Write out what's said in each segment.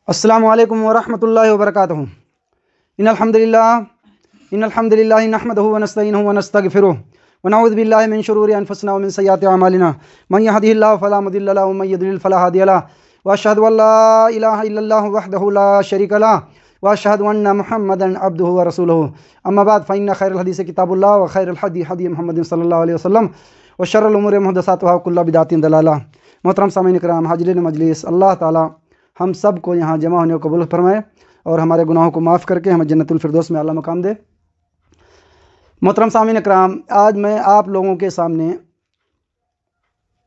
السلام علیکم ورحمۃ اللہ وبرکاتہ۔ ان الحمد للہ نحمدہ ونستعینہ ونستغفرہ ونعوذ باللہ من شرور انفسنا ومن سیئات اعمالنا من یہدہ اللہ فلا مضل لہ ومن یضلل فلا ہادی لہ واشہد ان لا الہ الا اللہ وحدہ لا شریک لہ واشہد ان محمدا عبدہ ورسولہ اما بعد فإن خیر الحدیث کتاب اللہ وخیر الہدی ہدی محمد صلی اللہ علیہ وسلم وشر الامور محدثاتها وکل بدعۃ ضلالہ۔ محترم سامعین کرام، حاضرین مجلس، اللہ تعالی ہم سب کو یہاں جمع ہونے کو قبول فرمائے اور ہمارے گناہوں کو معاف کر کے ہمیں جنت الفردوس میں اعلیٰ مقام دے۔ محترم سامعین کرام، آج میں آپ لوگوں کے سامنے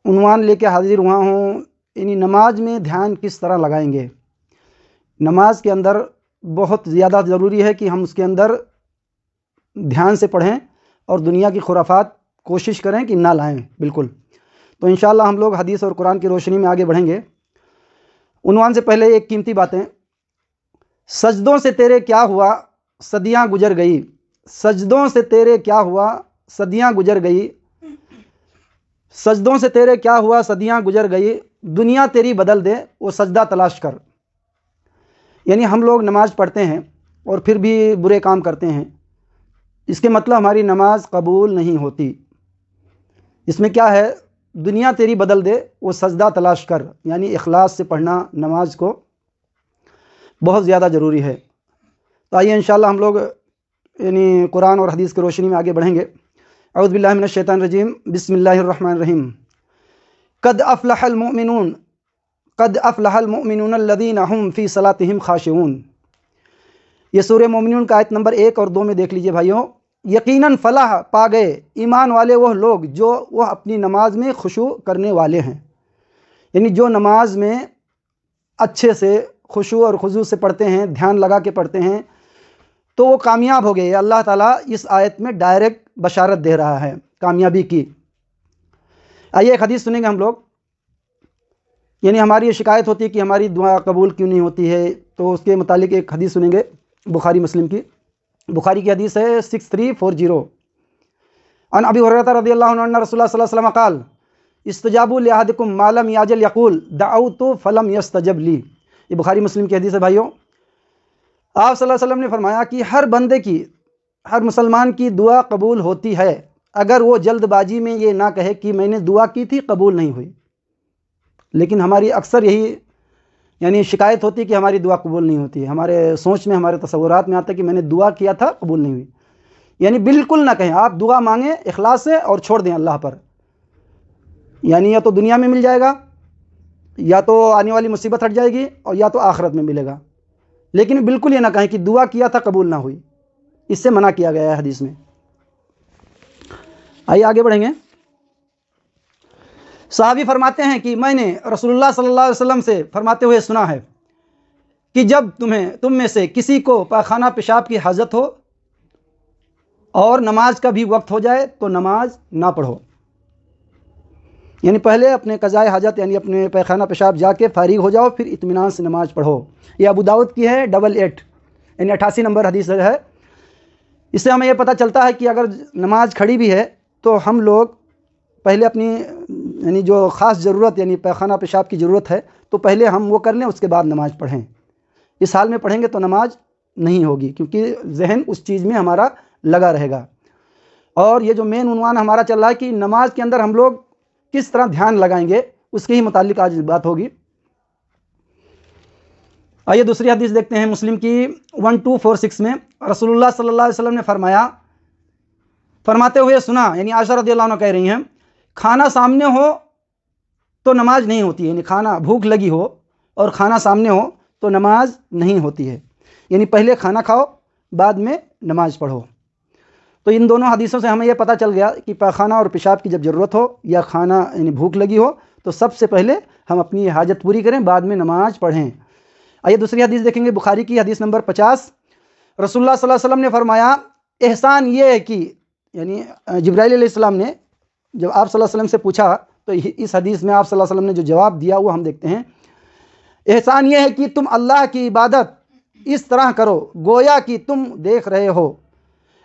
عنوان لے کے حاضر ہوا ہوں، یعنی نماز میں دھیان کس طرح لگائیں گے۔ نماز کے اندر بہت زیادہ ضروری ہے کہ ہم اس کے اندر دھیان سے پڑھیں اور دنیا کی خرافات کوشش کریں کہ نہ لائیں بالکل۔ تو انشاءاللہ ہم لوگ حدیث اور قرآن کی روشنی میں آگے بڑھیں گے۔ عنوان سے پہلے ایک قیمتی باتیں، سجدوں سے تیرے کیا ہوا صدیاں گزر گئی، سجدوں سے تیرے کیا ہوا صدیاں گزر گئی، سجدوں سے تیرے کیا ہوا صدیاں گزر گئی، دنیا تیری بدل دے وہ سجدہ تلاش کر۔ یعنی ہم لوگ نماز پڑھتے ہیں اور پھر بھی برے کام کرتے ہیں، اس کے مطلب ہماری نماز قبول نہیں ہوتی۔ اس میں کیا ہے، دنیا تیری بدل دے وہ سجدہ تلاش کر، یعنی اخلاص سے پڑھنا نماز کو بہت زیادہ ضروری ہے۔ تو آئیے انشاءاللہ ہم لوگ یعنی قرآن اور حدیث کی روشنی میں آگے بڑھیں گے۔ اعوذ باللہ من الشیطان الرجیم، بسم اللہ الرحمن الرحیم۔ قد افلح المؤمنون قد افلح المؤمنون الذین هم فی صلاتہم خاشعون۔ یہ سورہ مومنون کا آیت نمبر 1 اور 2 میں دیکھ لیجئے بھائیوں۔ یقیناً فلاح پا گئے ایمان والے وہ لوگ جو وہ اپنی نماز میں خشوع کرنے والے ہیں، یعنی جو نماز میں اچھے سے خشوع اور خضوع سے پڑھتے ہیں، دھیان لگا کے پڑھتے ہیں، تو وہ کامیاب ہو گئے۔ اللہ تعالیٰ اس آیت میں ڈائریکٹ بشارت دے رہا ہے کامیابی کی۔ آئیے ایک حدیث سنیں گے ہم لوگ۔ یعنی ہماری یہ شکایت ہوتی ہے کہ ہماری دعا قبول کیوں نہیں ہوتی ہے، تو اس کے متعلق ایک حدیث سنیں گے بخاری مسلم کی۔ بخاری کی حدیث ہے 6340۔ عن ابی ہریرہ رضی اللہ عنہ ان رسول اللہ صلی اللہ علیہ وسلم قال استجابوا لاحدکم ما لم یعجل یقول دعوت فلم یستجب لی۔ یہ بخاری مسلم کی حدیث ہے بھائیوں۔ آپ صلی اللہ علیہ وسلم نے فرمایا کہ ہر بندے کی، ہر مسلمان کی دعا قبول ہوتی ہے اگر وہ جلد بازی میں یہ نہ کہے کہ میں نے دعا کی تھی قبول نہیں ہوئی۔ لیکن ہماری اکثر یہی یعنی شکایت ہوتی ہے کہ ہماری دعا قبول نہیں ہوتی ہے، ہمارے سوچ میں، ہمارے تصورات میں آتا ہے کہ میں نے دعا کیا تھا قبول نہیں ہوئی۔ یعنی بالکل نہ کہیں، آپ دعا مانگیں اخلاص سے اور چھوڑ دیں اللہ پر، یعنی یا تو دنیا میں مل جائے گا، یا تو آنے والی مصیبت ہٹ جائے گی، اور یا تو آخرت میں ملے گا۔ لیکن بالکل یہ نہ کہیں کہ دعا کیا تھا قبول نہ ہوئی، اس سے منع کیا گیا ہے حدیث میں۔ آئیے آگے بڑھیں گے۔ صحابی فرماتے ہیں کہ میں نے رسول اللہ صلی اللہ علیہ وسلم سے فرماتے ہوئے سنا ہے کہ جب تم میں سے کسی کو پاخانہ پیشاب کی حاجت ہو اور نماز کا بھی وقت ہو جائے تو نماز نہ پڑھو۔ یعنی پہلے اپنے قضاء حاجت یعنی اپنے پاخانہ پیشاب جا کے فارغ ہو جاؤ، پھر اطمینان سے نماز پڑھو۔ یہ ابو داؤد کی ہے 88 یعنی 88 نمبر حدیث ہے۔ اس سے ہمیں یہ پتہ چلتا ہے کہ اگر نماز کھڑی بھی ہے تو ہم لوگ پہلے اپنی یعنی جو خاص ضرورت یعنی پاخانہ پیشاب کی ضرورت ہے تو پہلے ہم وہ کر لیں، اس کے بعد نماز پڑھیں۔ اس حال میں پڑھیں گے تو نماز نہیں ہوگی، کیونکہ ذہن اس چیز میں ہمارا لگا رہے گا۔ اور یہ جو مین عنوان ہمارا چل رہا ہے کہ نماز کے اندر ہم لوگ کس طرح دھیان لگائیں گے، اس کے ہی متعلق آج بات ہوگی۔ آئیے دوسری حدیث دیکھتے ہیں مسلم کی 1246 میں۔ رسول اللہ صلی اللہ علیہ وسلم نے فرماتے ہوئے سنا، یعنی عائشہ رضی اللہ عنہ کہہ رہی ہیں، کھانا سامنے ہو تو نماز نہیں ہوتی ہے، یعنی کھانا بھوک لگی ہو اور کھانا سامنے ہو تو نماز نہیں ہوتی ہے۔ یعنی پہلے کھانا کھاؤ بعد میں نماز پڑھو۔ تو ان دونوں حدیثوں سے ہمیں یہ پتہ چل گیا کہ پاخانہ اور پیشاب کی جب ضرورت ہو یا کھانا یعنی بھوک لگی ہو تو سب سے پہلے ہم اپنی یہ حاجت پوری کریں، بعد میں نماز پڑھیں۔ آئیے دوسری حدیث دیکھیں گے بخاری کی حدیث نمبر 50۔ رسول اللہ صلی اللہ علیہ وسلم نے فرمایا احسان یہ ہے کہ یعنی جبرائیل علیہ السلام نے جب آپ صلی اللہ علیہ وسلم سے پوچھا تو اس حدیث میں آپ صلی اللہ علیہ وسلم نے جو جواب دیا وہ ہم دیکھتے ہیں۔ احسان یہ ہے کہ تم اللہ کی عبادت اس طرح کرو گویا کہ تم دیکھ رہے ہو،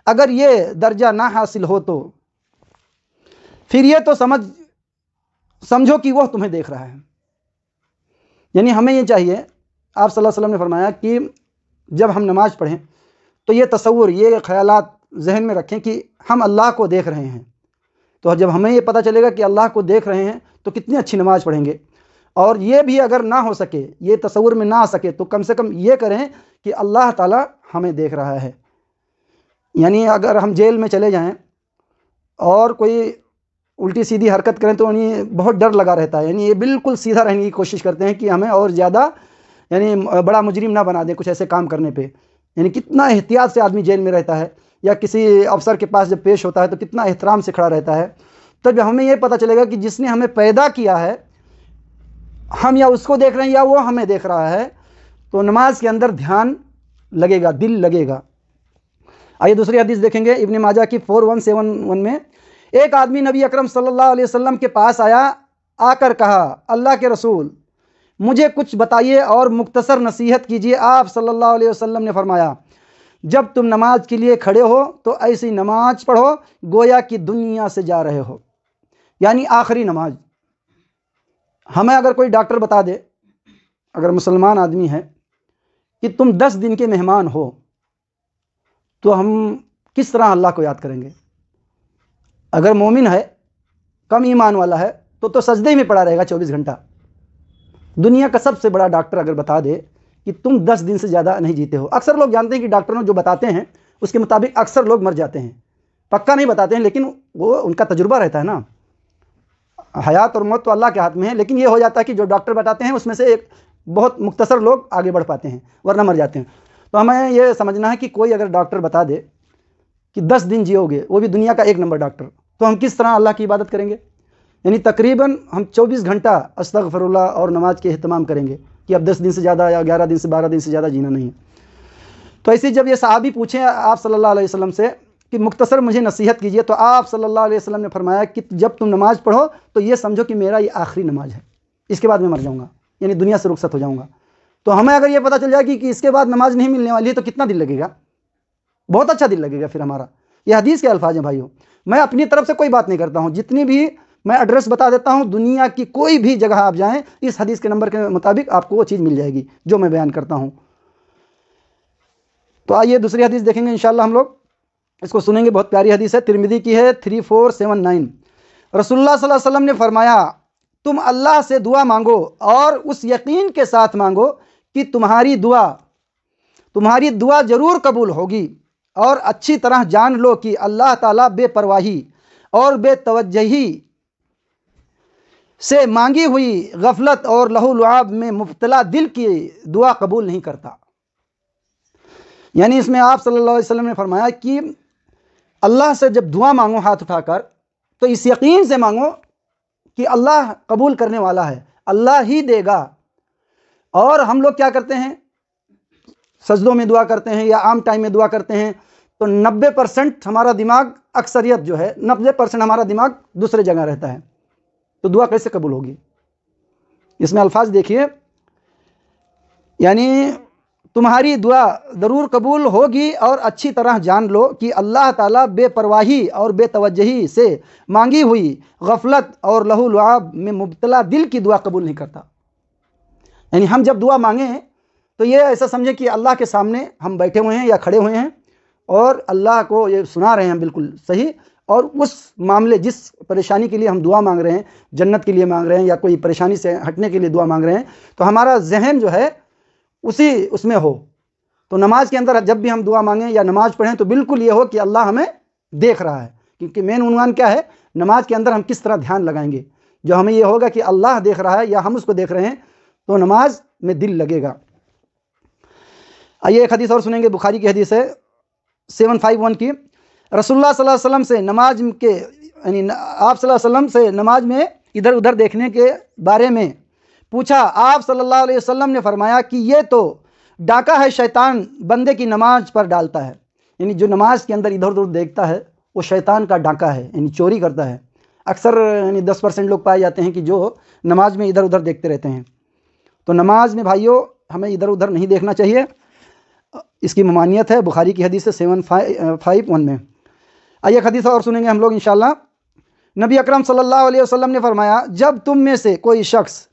اگر یہ درجہ نہ حاصل ہو تو پھر یہ تو سمجھو کہ وہ تمہیں دیکھ رہا ہے۔ یعنی ہمیں یہ چاہیے آپ صلی اللہ علیہ وسلم نے فرمایا کہ جب ہم نماز پڑھیں تو یہ تصور، یہ خیالات ذہن میں رکھیں کہ ہم اللہ کو دیکھ رہے ہیں. تو جب ہمیں یہ پتہ چلے گا کہ اللہ کو دیکھ رہے ہیں تو کتنی اچھی نماز پڑھیں گے. اور یہ بھی اگر نہ ہو سکے، یہ تصور میں نہ آ سکے، تو کم سے کم یہ کریں کہ اللہ تعالیٰ ہمیں دیکھ رہا ہے. یعنی اگر ہم جیل میں چلے جائیں اور کوئی الٹی سیدھی حرکت کریں تو یعنی بہت ڈر لگا رہتا ہے. یعنی یہ بالکل سیدھا رہنے کی کوشش کرتے ہیں کہ ہمیں اور زیادہ یعنی بڑا مجرم نہ بنا دیں کچھ ایسے کام کرنے پہ. یعنی کتنا احتیاط سے آدمی جیل میں رہتا ہے، یا کسی افسر کے پاس جب پیش ہوتا ہے تو کتنا احترام سے کھڑا رہتا ہے. تب ہمیں یہ پتہ چلے گا کہ جس نے ہمیں پیدا کیا ہے، ہم یا اس کو دیکھ رہے ہیں یا وہ ہمیں دیکھ رہا ہے، تو نماز کے اندر دھیان لگے گا، دل لگے گا. آئیے دوسری حدیث دیکھیں گے ابن ماجہ کی 4171 میں. ایک آدمی نبی اکرم صلی اللہ علیہ وسلم کے پاس آیا، آ کر کہا، اللہ کے رسول مجھے کچھ بتائیے اور مختصر نصیحت کیجیے. آپ صلی اللہ علیہ وسلم نے فرمایا، جب تم نماز کے لیے کھڑے ہو تو ایسی نماز پڑھو گویا کہ دنیا سے جا رہے ہو. یعنی آخری نماز. ہمیں اگر کوئی ڈاکٹر بتا دے، اگر مسلمان آدمی ہے، کہ تم 10 دن کے مہمان ہو، تو ہم کس طرح اللہ کو یاد کریں گے؟ اگر مومن ہے، کم ایمان والا ہے، تو سجدے میں پڑا رہے گا 24 گھنٹہ. دنیا کا سب سے بڑا ڈاکٹر اگر بتا دے کہ تم 10 دن سے زیادہ نہیں جیتے ہو. اکثر لوگ جانتے ہیں کہ ڈاکٹروں جو بتاتے ہیں اس کے مطابق اکثر لوگ مر جاتے ہیں. پکا نہیں بتاتے ہیں، لیکن وہ ان کا تجربہ رہتا ہے نا. حیات اور موت تو اللہ کے ہاتھ میں ہے، لیکن یہ ہو جاتا ہے کہ جو ڈاکٹر بتاتے ہیں اس میں سے ایک بہت مختصر لوگ آگے بڑھ پاتے ہیں، ورنہ مر جاتے ہیں. تو ہمیں یہ سمجھنا ہے کہ کوئی اگر ڈاکٹر بتا دے کہ 10 دن جیو گے، وہ بھی دنیا کا 1 نمبر ڈاکٹر، تو ہم کس طرح اللہ کی عبادت کریں گے؟ یعنی تقریباً ہم 24 گھنٹہ استغفر اللہ اور نماز کے اہتمام کریں گے کہ اب 10 دن سے زیادہ یا 11 دن سے 12 دن سے زیادہ جینا نہیں ہے. تو ایسی جب یہ صحابی پوچھیں آپ صلی اللہ علیہ وسلم سے کہ مختصر مجھے نصیحت کیجیے، تو آپ صلی اللہ علیہ وسلم نے فرمایا کہ جب تم نماز پڑھو تو یہ سمجھو کہ میرا یہ آخری نماز ہے، اس کے بعد میں مر جاؤں گا، یعنی دنیا سے رخصت ہو جاؤں گا. تو ہمیں اگر یہ پتہ چل جائے کہ اس کے بعد نماز نہیں ملنے والی ہے تو کتنا دل لگے گا؟ بہت اچھا دل لگے گا پھر ہمارا. یہ حدیث کے الفاظ ہیں بھائیوں. میں اپنی طرف سے کوئی بات نہیں کرتا ہوں، جتنی بھی میں ایڈریس بتا دیتا ہوں، دنیا کی کوئی بھی جگہ آپ جائیں، اس حدیث کے نمبر کے مطابق آپ کو وہ چیز مل جائے گی جو میں بیان کرتا ہوں. تو آئیے دوسری حدیث دیکھیں گے انشاءاللہ. ہم لوگ اس کو سنیں گے. بہت پیاری حدیث ہے، ترمذی کی ہے 3479. رسول اللہ صلی اللہ علیہ وسلم نے فرمایا، تم اللہ سے دعا مانگو اور اس یقین کے ساتھ مانگو کہ تمہاری دعا ضرور قبول ہوگی، اور اچھی طرح جان لو کہ اللہ تعالیٰ بے پرواہی اور بے توجہی سے مانگی ہوئی غفلت اور لہو لعاب میں مبتلا دل کی دعا قبول نہیں کرتا. یعنی اس میں آپ صلی اللہ علیہ وسلم نے فرمایا کہ اللہ سے جب دعا مانگو ہاتھ اٹھا کر، تو اس یقین سے مانگو کہ اللہ قبول کرنے والا ہے، اللہ ہی دے گا. اور ہم لوگ کیا کرتے ہیں؟ سجدوں میں دعا کرتے ہیں یا عام ٹائم میں دعا کرتے ہیں، تو 90% ہمارا دماغ، اکثریت جو ہے 90% ہمارا دماغ دوسرے جگہ رہتا ہے. تو دعا کیسے قبول ہوگی؟ اس میں الفاظ دیکھیے، یعنی تمہاری دعا ضرور قبول ہوگی اور اچھی طرح جان لو کہ اللہ تعالیٰ بے پرواہی اور بے توجہی سے مانگی ہوئی غفلت اور لہو لعاب میں مبتلا دل کی دعا قبول نہیں کرتا. یعنی ہم جب دعا مانگیں تو یہ ایسا سمجھیں کہ اللہ کے سامنے ہم بیٹھے ہوئے ہیں یا کھڑے ہوئے ہیں اور اللہ کو یہ سنا رہے ہیں بالکل صحیح، اور اس معاملے، جس پریشانی کے لیے ہم دعا مانگ رہے ہیں، جنت کے لیے مانگ رہے ہیں یا کوئی پریشانی سے ہٹنے کے لیے دعا مانگ رہے ہیں، تو ہمارا ذہن جو ہے اس میں ہو. تو نماز کے اندر جب بھی ہم دعا مانگیں یا نماز پڑھیں تو بالکل یہ ہو کہ اللہ ہمیں دیکھ رہا ہے. کیونکہ مین عنوان کیا ہے؟ نماز کے اندر ہم کس طرح دھیان لگائیں گے. جو ہمیں یہ ہوگا کہ اللہ دیکھ رہا ہے یا ہم اس کو دیکھ رہے ہیں، تو نماز میں دل لگے گا. آئیے ایک حدیث اور سنیں گے، بخاری کی حدیث ہے 751 کی. رسول اللہ صلی اللہ علیہ وسلم سے نماز کے یعنی آپ صلی اللہ علیہ وسلم سے نماز میں ادھر ادھر دیکھنے کے بارے میں پوچھا. آپ صلی اللہ علیہ وسلم نے فرمایا کہ یہ تو ڈاکہ ہے، شیطان بندے کی نماز پر ڈالتا ہے. یعنی جو نماز کے اندر ادھر ادھر دیکھتا ہے وہ شیطان کا ڈاکہ ہے، یعنی چوری کرتا ہے. اکثر یعنی 10% لوگ پائے جاتے ہیں کہ جو نماز میں ادھر ادھر دیکھتے رہتے ہیں. تو نماز میں بھائیوں ہمیں ادھر ادھر نہیں دیکھنا چاہیے. اس کی ممانعت ہے، بخاری کی حدیث 751 میں. آئیے ایک حدیث اور سنیں گے ہم لوگ انشاءاللہ. نبی اکرم صلی اللہ علیہ وسلم نے فرمایا، جب تم میں سے کوئی شخص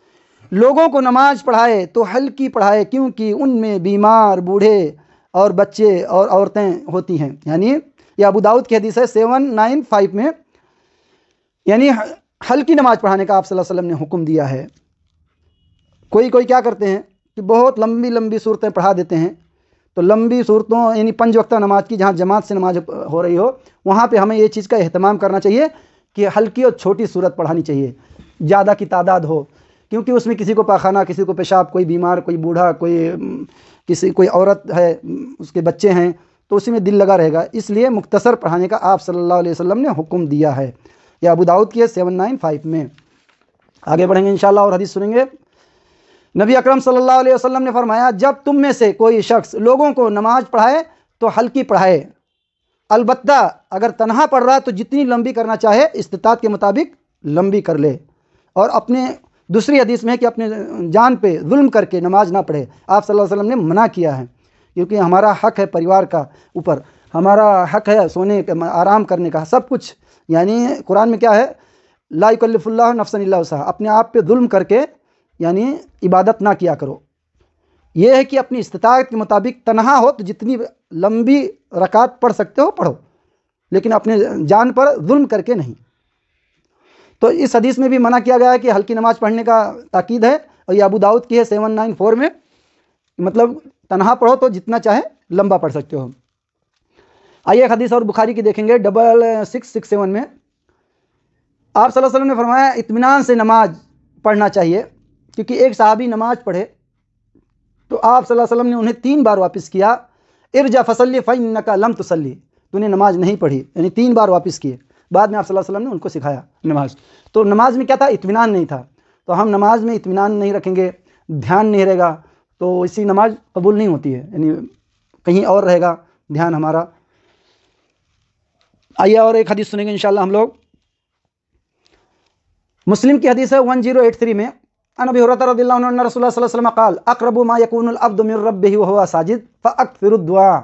لوگوں کو نماز پڑھائے تو ہلکی پڑھائے، کیونکہ ان میں بیمار، بوڑھے اور بچے اور عورتیں ہوتی ہیں۔ یعنی یہ ابو داؤد کی حدیث ہے 795 میں، یعنی ہلکی نماز پڑھانے کا آپ صلی اللہ علیہ وسلم نے حکم دیا ہے۔ کوئی کیا کرتے ہیں کہ بہت لمبی لمبی صورتیں پڑھا دیتے ہیں، تو لمبی صورتوں یعنی 5 وقتہ نماز کی جہاں جماعت سے نماز ہو رہی ہو وہاں پہ ہمیں یہ چیز کا اہتمام کرنا چاہیے کہ ہلکی اور چھوٹی صورت پڑھانی چاہیے، زیادہ کی تعداد ہو، کیونکہ اس میں کسی کو پاخانہ، کسی کو پیشاب، کوئی بیمار، کوئی بوڑھا، کوئی عورت ہے، اس کے بچے ہیں، تو اسی میں دل لگا رہے گا۔ اس لیے مختصر پڑھانے کا آپ صلی اللہ علیہ وسلم نے حکم دیا ہے۔ یہ ابو داؤد کی ہے 795 میں۔ آگے بڑھیں گے انشاءاللہ اور حدیث سنیں گے۔ نبی اکرم صلی اللہ علیہ وسلم نے فرمایا، جب تم میں سے کوئی شخص لوگوں کو نماز پڑھائے تو ہلکی پڑھائے، البتہ اگر تنہا پڑھ رہا ہے تو جتنی لمبی کرنا چاہے استطاعت کے مطابق لمبی کر لے، اور اپنے دوسری حدیث میں ہے کہ اپنے جان پہ ظلم کر کے نماز نہ پڑھے۔ آپ صلی اللہ علیہ وسلم نے منع کیا ہے، کیونکہ ہمارا حق ہے پریوار کا اوپر، ہمارا حق ہے سونے کا، آرام کرنے کا، سب کچھ۔ یعنی قرآن میں کیا ہے، لا یکلف اللہ نفسا الا وسعہا، اپنے آپ پہ ظلم کر کے یعنی عبادت نہ کیا کرو۔ یہ ہے کہ اپنی استطاعت کے مطابق تنہا ہو تو جتنی لمبی رکعت پڑھ سکتے ہو پڑھو، لیکن اپنے جان پر ظلم کر کے نہیں۔ تو اس حدیث میں بھی منع کیا گیا ہے کہ ہلکی نماز پڑھنے کا تاکید ہے، اور یہ ابو داؤد کی ہے 794 میں، مطلب تنہا پڑھو تو جتنا چاہے لمبا پڑھ سکتے ہو۔ آئیے ایک حدیث اور بخاری کی دیکھیں گے 6667 میں۔ آپ صلی اللہ علیہ وسلم نے فرمایا، اطمینان سے نماز پڑھنا چاہیے، کیونکہ ایک صحابی نماز پڑھے تو آپ صلی اللہ علیہ وسلم نے انہیں 3 بار واپس کیا، ارجع فصلی فإنک لم تصلی، تو نے نماز نہیں پڑھی، یعنی 3 بار واپس کیے۔ بعد میں آپ صلی اللہ علیہ وسلم نے ان کو سکھایا نماز۔ تو نماز میں کیا تھا، اطمینان نہیں تھا، تو ہم نماز میں اطمینان نہیں رکھیں گے، دھیان نہیں رہے گا تو اسی نماز قبول نہیں ہوتی ہے، یعنی کہیں اور رہے گا دھیان ہمارا۔ آئیے اور ایک حدیث سنیں گے انشاءاللہ ہم لوگ۔ مسلم کی حدیث ہے 1083 میں، عن ابی ہریرہ رضی اللہ عنہ ان رسول اللہ صلی اللہ علیہ وسلم قال اقرب ما يكون العبد من ربه وهو ساجد فاكثر الدعاء،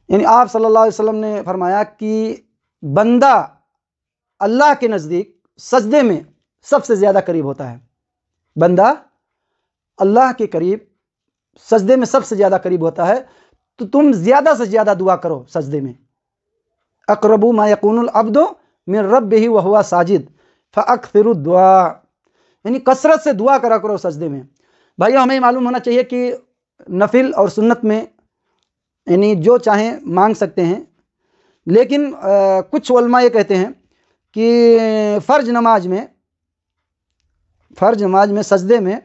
یعنی آپ صلی اللہ علیہ وسلم نے فرمایا کہ بندہ اللہ کے نزدیک سجدے میں سب سے زیادہ قریب ہوتا ہے، بندہ اللہ کے قریب سجدے میں سب سے زیادہ قریب ہوتا ہے، تو تم زیادہ سے زیادہ دعا کرو سجدے میں۔ اقرب ما يكون العبد من ربه وهو ساجد فاكثر الدعاء، یعنی کثرت سے دعا کرا کرو سجدے میں۔ بھائیو ہمیں معلوم ہونا چاہیے کہ نفل اور سنت میں یعنی جو چاہیں مانگ سکتے ہیں، لیکن کچھ علماء یہ کہتے ہیں کہ فرض نماز میں سجدے میں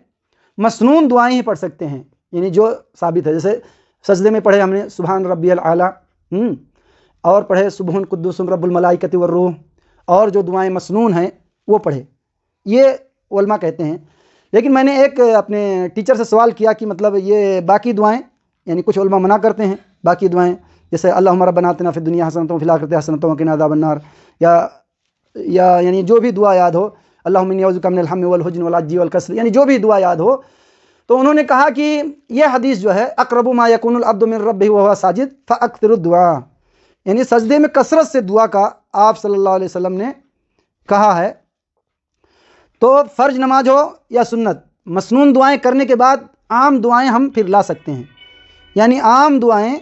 مسنون دعائیں ہی پڑھ سکتے ہیں، یعنی جو ثابت ہے، جیسے سجدے میں پڑھے ہم نے سبحان ربی الاعلیٰ، اور پڑھے سبحان قدوس رب الملائکۃ والروح، اور جو دعائیں مسنون ہیں وہ پڑھے، یہ علماء کہتے ہیں۔ لیکن میں نے ایک اپنے ٹیچر سے سوال کیا کہ مطلب یہ باقی دعائیں، یعنی کچھ علماء منع کرتے ہیں باقی دعائیں، جیسے اللہم ربنا آتنا فی الدنیا حسنۃ وفی الآخرۃ حسنۃ وقنا عذاب النار، یا یعنی جو بھی دعا یاد ہو، اللہم انی اعوذ بک من الہم والحزن والعجز والکسل، یعنی جو بھی دعا یاد ہو۔ تو انہوں نے کہا کہ یہ حدیث جو ہے اقرب ما یکون العبد من ربہ وہو ساجد فاکثر الدعاء، یعنی سجدے میں کثرت سے دعا کا آپ صلی اللہ علیہ وسلم نے کہا ہے۔ تو فرض نماز ہو یا سنت، مسنون دعائیں کرنے کے بعد عام دعائیں ہم پھر لا سکتے ہیں، یعنی عام دعائیں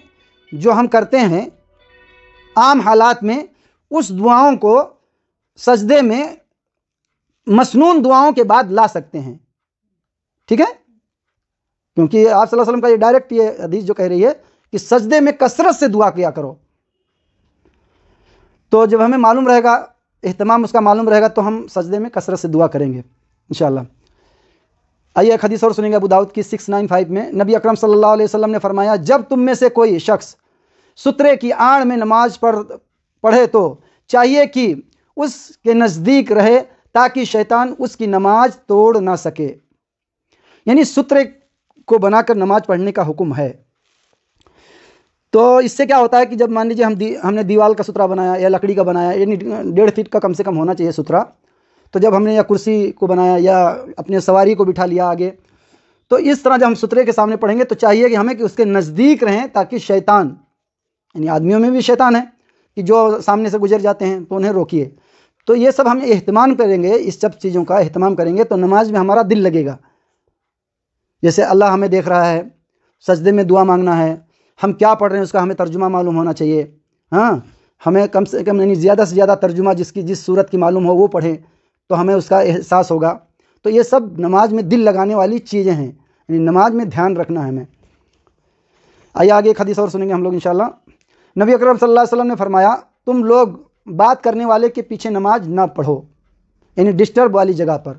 جو ہم کرتے ہیں عام حالات میں، اس دعاؤں کو سجدے میں مسنون دعاؤں کے بعد لا سکتے ہیں، ٹھیک ہے؟ کیونکہ آپ صلی اللہ علیہ وسلم کا یہ ڈائریکٹ یہ حدیث جو کہہ رہی ہے کہ سجدے میں کثرت سے دعا کیا کرو، تو جب ہمیں معلوم رہے گا، اہتمام اس کا معلوم رہے گا، تو ہم سجدے میں کثرت سے دعا کریں گے انشاءاللہ۔ آئیے ایک حدیث اور سنیں گے ابو داؤد کی 695 میں۔ نبی اکرم صلی اللہ علیہ وسلم نے فرمایا، جب تم میں سے کوئی شخص سترے کی آڑ میں نماز پڑھے تو چاہیے کہ اس کے نزدیک رہے تاکہ شیطان اس کی نماز توڑ نہ سکے، یعنی سترے کو بنا کر نماز پڑھنے کا حکم ہے۔ تو اس سے کیا ہوتا ہے کہ جب مان لیجیے ہم نے دیوال کا سترہ بنایا یا لکڑی کا بنایا، یعنی 1.5 فٹ کا کم سے کم ہونا چاہیے سترہ، تو جب ہم نے یا کرسی کو بنایا یا اپنے سواری کو بٹھا لیا آگے، تو اس طرح جب ہم سترے کے سامنے پڑھیں گے تو چاہیے کہ ہمیں کہ اس کے نزدیک رہیں، تاکہ شیطان، یعنی آدمیوں میں بھی شیطان ہے کہ جو سامنے سے گزر جاتے ہیں تو انہیں روکیے، تو یہ سب ہم اہتمام کریں گے، اس سب چیزوں کا اہتمام کریں گے تو نماز میں ہمارا دل لگے گا. جیسے اللہ ہمیں دیکھ رہا ہے، سجدے میں دعا مانگنا ہے، ہم کیا پڑھ رہے ہیں اس کا ہمیں ترجمہ معلوم ہونا چاہیے. ہاں، ہمیں کم سے کم یعنی زیادہ سے زیادہ ترجمہ جس صورت کی معلوم ہو وہ پڑھیں تو ہمیں اس کا احساس ہوگا. تو یہ سب نماز میں دل لگانے والی چیزیں ہیں، یعنی نماز میں دھیان رکھنا ہے ہمیں. آئیے آگے ایک حدیث اور سنیں گے ہم لوگ انشاءاللہ. نبی اکرم صلی اللہ علیہ وسلم نے فرمایا تم لوگ بات کرنے والے کے پیچھے نماز نہ پڑھو، یعنی ڈسٹرب والی جگہ پر.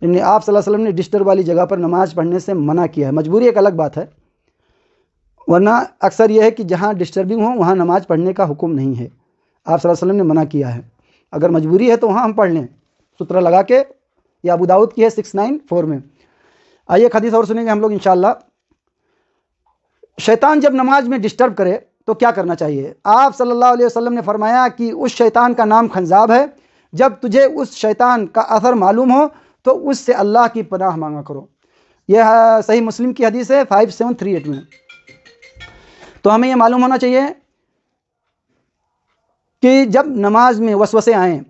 یعنی آپ صلی اللہ علیہ وسلم نے ڈسٹرب والی جگہ پر نماز پڑھنے سے منع کیا ہے. مجبوری ایک الگ بات ہے، ورنہ اکثر یہ ہے کہ جہاں ڈسٹربنگ ہو وہاں نماز پڑھنے کا حکم نہیں ہے. آپ صلی اللہ علیہ وسلم نے منع کیا ہے. اگر مجبوری ہے تو وہاں ہم پڑھ لیں سترہ لگا کے. یہ ابو داؤد کی ہے 694 میں. آئیے ایک حدیث اور سنیں گے ہم لوگ انشاءاللہ. شیطان جب نماز میں ڈسٹرب کرے تو کیا کرنا چاہیے؟ آپ صلی اللہ علیہ وسلم نے فرمایا کہ اس شیطان کا نام خنزاب ہے. جب تجھے اس شیطان کا اثر معلوم ہو تو اس سے اللہ کی پناہ مانگا کرو. یہ صحیح مسلم کی حدیث ہے 5738 میں. تو ہمیں یہ معلوم ہونا چاہیے کہ جب نماز میں وسوسے آئیں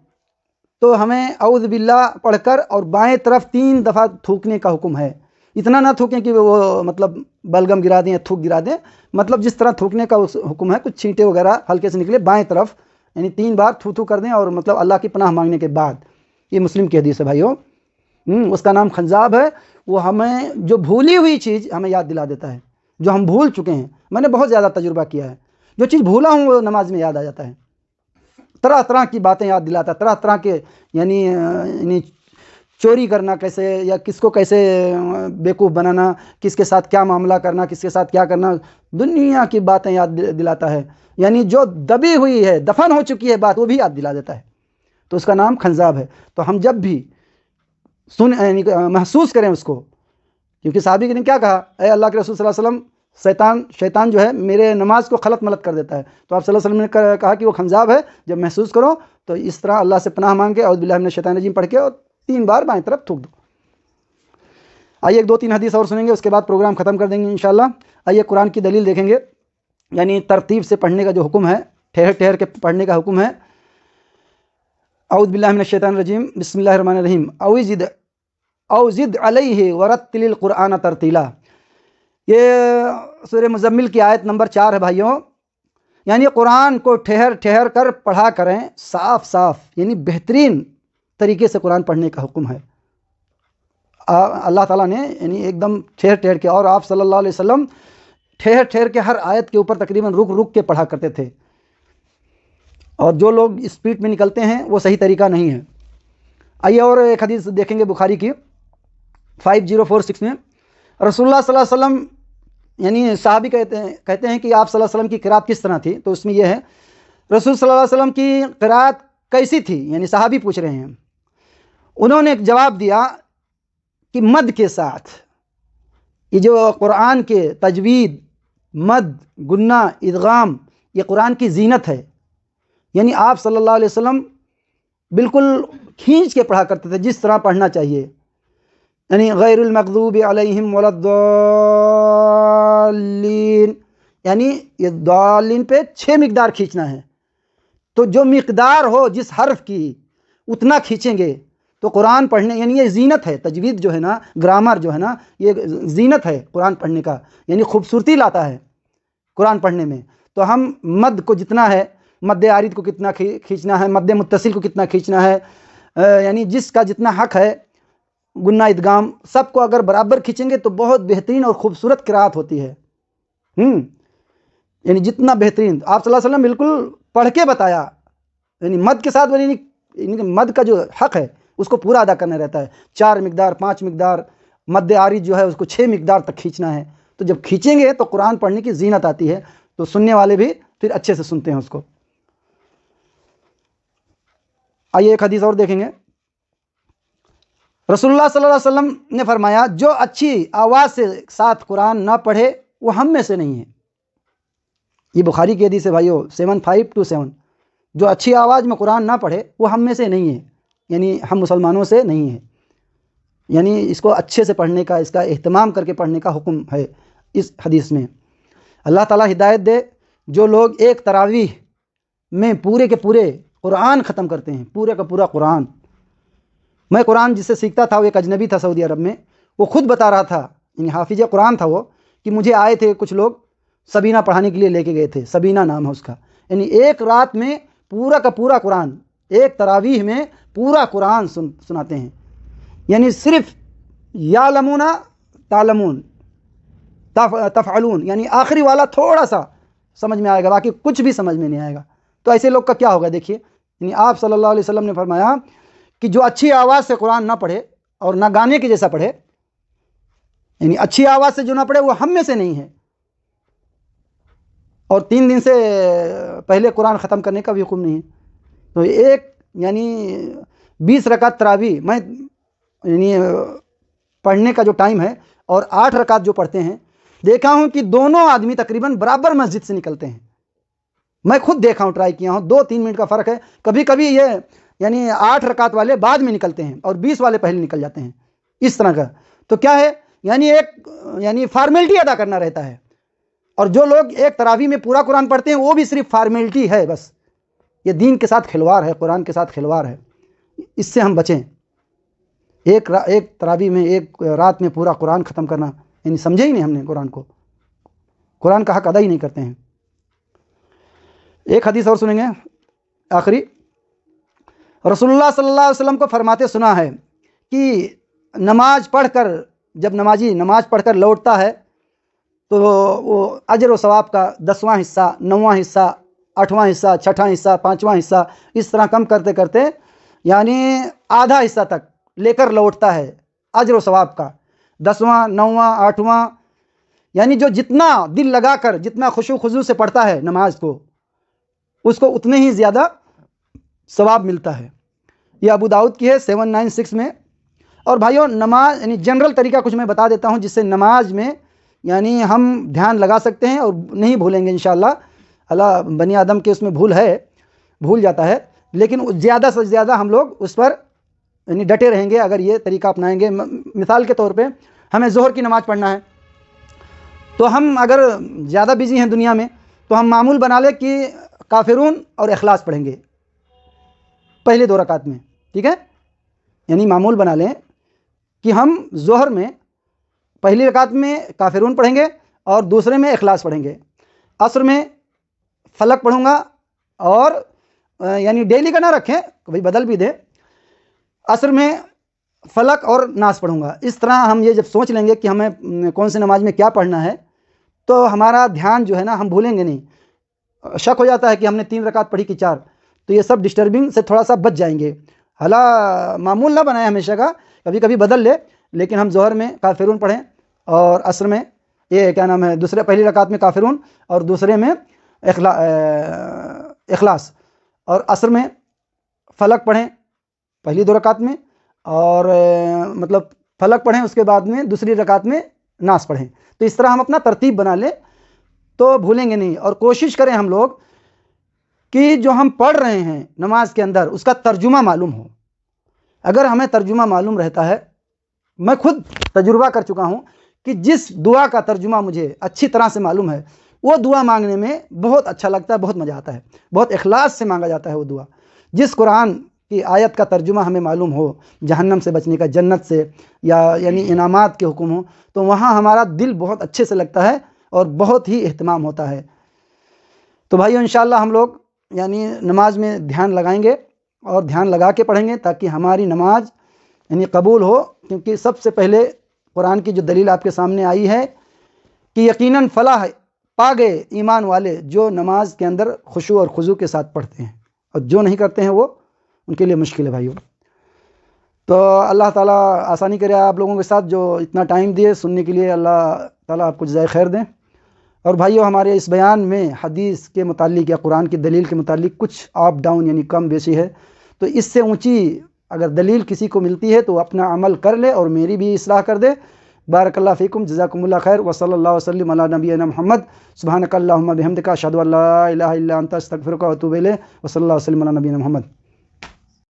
تو ہمیں اعوذ باللہ پڑھ کر اور بائیں طرف 3 دفعہ تھوکنے کا حکم ہے. اتنا نہ تھوکیں کہ وہ مطلب بلگم گرا دیں یا تھوک گرا دیں، مطلب جس طرح تھوکنے کا حکم ہے کچھ چھینٹے وغیرہ ہلکے سے نکلے بائیں طرف، یعنی 3 بار تھو تھو کر دیں اور مطلب اللہ کی پناہ مانگنے کے بعد. یہ مسلم کی حدیث ہے بھائیو. اس کا نام خنزاب ہے. وہ ہمیں جو بھولی ہوئی چیز ہمیں یاد دلا دیتا ہے، جو ہم بھول چکے ہیں. میں نے بہت زیادہ تجربہ کیا ہے، جو چیز بھولا ہوں وہ نماز میں یاد آ جاتا ہے. طرح طرح کی باتیں یاد دلاتا ہے، طرح طرح کے یعنی چوری کرنا کیسے، یا کس کو کیسے بیوقوف بنانا، کس کے ساتھ کیا معاملہ کرنا، کس کے ساتھ کیا کرنا، دنیا کی باتیں یاد دلاتا ہے. یعنی جو دبی ہوئی ہے، دفن ہو چکی ہے بات، وہ بھی یاد دلا دیتا ہے. تو اس کا نام خنزاب ہے. تو ہم جب بھی یعنی محسوس کریں اس کو، کیونکہ صحابی نے کیا کہا، اے اللہ کے رسول صلی اللہ علیہ وسلم، شیطان جو ہے میرے نماز کو خلط ملط کر دیتا ہے. تو آپ صلی اللہ علیہ وسلم نے کہا کہ وہ خنزاب ہے. جب محسوس کرو تو اس طرح اللہ سے پناہ مانگ کے اعوذ باللہ من الشیطان الرجیم پڑھ کے اور 3 بار بائیں طرف تھوک دو. آئیے 2-3 حدیث اور سنیں گے، اس کے بعد پروگرام ختم کر دیں گے انشاءاللہ. آئیے قرآن کی دلیل دیکھیں گے، یعنی ترتیب سے پڑھنے کا جو حکم ہے، ٹھہر ٹھہر کے پڑھنے کا حکم ہے. اعوذ باللہ من الشیطان الرجیم، بسم اللہ الرحمن الرحیم. او زد علیہ ورتل القرآن ترتیلا. یہ سورہ مزمل کی آیت نمبر 4 ہے بھائیوں. یعنی قرآن کو ٹھہر ٹھہر کر پڑھا کریں، صاف صاف، یعنی بہترین طریقے سے قرآن پڑھنے کا حکم ہے. اللہ تعالیٰ نے یعنی ایک دم ٹھہر ٹھہر کے، اور آپ صلی اللہ علیہ وسلم ٹھہر ٹھہر کے ہر آیت کے اوپر تقریباً رک رک کے پڑھا کرتے تھے. اور جو لوگ اسپیڈ میں نکلتے ہیں وہ صحیح طریقہ نہیں ہے. آئیے اور ایک حدیث دیکھیں گے بخاری کی 5046 میں. رسول اللہ صلی اللہ علیہ وسلم، یعنی صحابی کہتے ہیں کہ آپ صلی اللہ علیہ وسلم کی قرات کس طرح تھی. تو اس میں یہ ہے، رسول صلی اللہ علیہ وسلم کی قرات کیسی تھی، یعنی صحابی پوچھ رہے ہیں. انہوں نے ایک جواب دیا کہ مد کے ساتھ. یہ جو قرآن کے تجوید، مد، گنہ، ادغام، یہ قرآن کی زینت ہے. یعنی آپ صلی اللہ علیہ وسلم بالکل کھینچ کے پڑھا کرتے تھے جس طرح پڑھنا چاہیے. یعنی غیر المغضوب علیہم ولا الضالین، یعنی یہ ضالین پہ 6 مقدار کھینچنا ہے. تو جو مقدار ہو جس حرف کی اتنا کھینچیں گے تو قرآن پڑھنے، یعنی یہ زینت ہے. تجوید جو ہے نا، گرامر جو ہے نا، یہ زینت ہے قرآن پڑھنے کا، یعنی خوبصورتی لاتا ہے قرآن پڑھنے میں. تو ہم مد کو جتنا ہے، مد عارض کو کتنا کھینچنا ہے، مد متصل کو کتنا کھینچنا ہے، یعنی جس کا جتنا حق ہے، گنہ، ادغام، سب کو اگر برابر کھینچیں گے تو بہت بہترین اور خوبصورت قرات ہوتی ہے. یعنی جتنا بہترین آپ صلی اللہ علیہ وسلم بالکل پڑھ کے بتایا. یعنی مد کے ساتھ، یعنی مد کا جو حق ہے اس کو پورا ادا کرنا رہتا ہے. 4 مقدار، 5 مقدار، مد عارض جو ہے اس کو 6 مقدار تک کھینچنا ہے. تو جب کھینچیں گے تو قرآن پڑھنے کی زینت آتی ہے، تو سننے والے بھی پھر اچھے سے سنتے ہیں اس کو. آئیے ایک حدیث اور دیکھیں گے. رسول اللہ صلی اللہ علیہ وسلم نے فرمایا جو اچھی آواز سے ساتھ قرآن نہ پڑھے وہ ہم میں سے نہیں ہے. یہ بخاری کی حدیث ہے بھائیو 7527. جو اچھی آواز میں قرآن نہ پڑھے وہ ہم میں سے نہیں ہے، یعنی ہم مسلمانوں سے نہیں ہے. یعنی اس کو اچھے سے پڑھنے کا، اس کا اہتمام کر کے پڑھنے کا حکم ہے اس حدیث میں. اللہ تعالیٰ ہدایت دے. جو لوگ ایک تراویح میں پورے کے پورے قرآن ختم کرتے ہیں، پورے کا پورا قرآن۔ میں قرآن جس سے سیکھتا تھا وہ ایک اجنبی تھا سعودی عرب میں، وہ خود بتا رہا تھا، یعنی حافظ قرآن تھا وہ، کہ مجھے آئے تھے کچھ لوگ سبینہ پڑھانے کے لیے لے کے گئے تھے، سبینہ نام ہے اس کا، یعنی ایک رات میں پورا کا پورا قرآن، ایک تراویح میں پورا قرآن سناتے ہیں، یعنی صرف یعلمون تعلمون تفعلون، یعنی آخری والا تھوڑا سا سمجھ میں آئے گا، باقی کچھ بھی سمجھ میں نہیں آئے گا۔ تو ایسے لوگ کا کیا ہوگا دیکھیے، یعنی آپ صلی اللہ علیہ وسلم نے فرمایا کہ جو اچھی آواز سے قرآن نہ پڑھے اور نہ گانے کے جیسا پڑھے، یعنی اچھی آواز سے جو نہ پڑھے وہ ہم میں سے نہیں ہے، اور 3 دن سے پہلے قرآن ختم کرنے کا بھی حکم نہیں ہے۔ تو ایک یعنی 20 رکعت تراویح میں یعنی پڑھنے کا جو ٹائم ہے، اور 8 رکعت جو پڑھتے ہیں، دیکھا ہوں کہ دونوں آدمی تقریباً برابر مسجد سے نکلتے ہیں۔ میں خود دیکھا ہوں، ٹرائی کیا ہوں، 2-3 منٹ کا فرق ہے، کبھی کبھی یہ یعنی 8 رکعت والے بعد میں نکلتے ہیں اور 20 والے پہلے نکل جاتے ہیں، اس طرح کا۔ تو کیا ہے، یعنی ایک یعنی فارمیلٹی ادا کرنا رہتا ہے، اور جو لوگ ایک تراویح میں پورا قرآن پڑھتے ہیں وہ بھی صرف فارمیلٹی ہے بس، یہ دین کے ساتھ کھلواڑ ہے، قرآن کے ساتھ کھلواڑ ہے، اس سے ہم بچیں۔ ایک تراویح میں ایک رات میں پورا قرآن ختم کرنا، یعنی سمجھے ہی نہیں ہم نے قرآن کو، قرآن کا حق ادا ہی نہیں کرتے ہیں۔ ایک حدیث اور سنیں گے آخری۔ رسول اللہ صلی اللہ علیہ وسلم کو فرماتے سنا ہے کہ نماز پڑھ کر، جب نمازی نماز پڑھ کر لوٹتا ہے تو وہ اجر و ثواب کا 10واں حصہ، 9واں حصہ، 8واں حصہ، 6واں حصہ، 5واں حصہ، اس طرح کم کرتے کرتے یعنی آدھا حصہ تک لے کر لوٹتا ہے اجر و ثواب کا، 10واں، 9واں، 8واں، یعنی جو جتنا دل لگا کر، جتنا خشوع خضوع سے پڑھتا ہے نماز کو، اس کو اتنے ہی زیادہ ثواب ملتا ہے۔ یہ ابو داؤد کی ہے 796 میں۔ اور بھائیوں، نماز یعنی جنرل طریقہ کچھ میں بتا دیتا ہوں جس سے نماز میں یعنی ہم دھیان لگا سکتے ہیں اور نہیں بھولیں گے انشاءاللہ۔ اللہ بنی آدم کے اس میں بھول جاتا ہے، لیکن زیادہ سے زیادہ ہم لوگ اس پر یعنی ڈٹے رہیں گے اگر یہ طریقہ اپنائیں گے۔ مثال کے طور پہ ہمیں ظہر کی نماز پڑھنا ہے، تو ہم اگر زیادہ بزی ہیں دنیا میں تو ہم معمول بنا لیں کہ کافرون اور اخلاص پڑھیں گے پہلے 2 رکعت میں، ٹھیک ہے، یعنی معمول بنا لیں کہ ہم ظہر میں پہلی رکعت میں کافرون پڑھیں گے اور دوسرے میں اخلاص پڑھیں گے، عصر میں فلق پڑھوں گا، اور یعنی ڈیلی کا نہ رکھیں، کبھی بدل بھی دیں، عصر میں فلق اور ناس پڑھوں گا۔ اس طرح ہم یہ جب سوچ لیں گے کہ ہمیں کون سی نماز میں کیا پڑھنا ہے، تو ہمارا دھیان جو ہے نا، ہم بھولیں گے نہیں۔ شک ہو جاتا ہے کہ ہم نے 3 رکعت پڑھی کہ 4، تو یہ سب ڈسٹربنگ سے تھوڑا سا بچ جائیں گے۔ حالانکہ معمول نہ بنائیں ہمیشہ کا، کبھی کبھی بدل لے، لیکن ہم ظہر میں کافرون پڑھیں اور عصر میں یہ کیا نام ہے، پہلی رکعت میں کافرون اور دوسرے میں اخلاص، اور عصر میں فلق پڑھیں پہلی 2 رکعت میں، اور مطلب فلق پڑھیں، اس کے بعد میں دوسری رکعت میں ناس پڑھیں۔ تو اس طرح ہم اپنا ترتیب بنا لیں تو بھولیں گے نہیں، اور کوشش کریں ہم لوگ کہ جو ہم پڑھ رہے ہیں نماز کے اندر اس کا ترجمہ معلوم ہو۔ اگر ہمیں ترجمہ معلوم رہتا ہے، میں خود تجربہ کر چکا ہوں کہ جس دعا کا ترجمہ مجھے اچھی طرح سے معلوم ہے، وہ دعا مانگنے میں بہت اچھا لگتا ہے، بہت مزہ آتا ہے، بہت اخلاص سے مانگا جاتا ہے وہ دعا۔ جس قرآن کی آیت کا ترجمہ ہمیں معلوم ہو، جہنم سے بچنے کا، جنت سے، یا یعنی انعامات کے حکم ہوں، تو وہاں ہمارا دل بہت اچھے سے لگتا ہے اور بہت ہی اہتمام ہوتا ہے۔ تو بھائیو، انشاءاللہ ہم لوگ یعنی نماز میں دھیان لگائیں گے اور دھیان لگا کے پڑھیں گے تاکہ ہماری نماز یعنی قبول ہو، کیونکہ سب سے پہلے قرآن کی جو دلیل آپ کے سامنے آئی ہے کہ یقیناً فلاح پا گئے ایمان والے جو نماز کے اندر خشوع اور خضوع کے ساتھ پڑھتے ہیں، اور جو نہیں کرتے ہیں وہ ان کے لیے مشکل ہے بھائیو۔ تو اللہ تعالیٰ آسانی کرے آپ لوگوں کے ساتھ، جو اتنا ٹائم دیے سننے کے لیے، اللہ تعالیٰ آپ کو جزائے خیر دیں۔ اور بھائیو، ہمارے اس بیان میں حدیث کے متعلق یا قرآن کی دلیل کے متعلق کچھ اپ ڈاؤن یعنی کم بیشی ہے، تو اس سے اونچی اگر دلیل کسی کو ملتی ہے تو اپنا عمل کر لے اور میری بھی اصلاح کر دے۔ بارک اللہ فیکم، جزاکم اللہ خیر، وصلی اللہ وسلم علی نبینا محمد، سبحانک اللہم بحمدک، اشہد ان لا الہ الا انت، استغفرک و اتوب الیک، وصلی اللہ وسلم علی نبینا محمد۔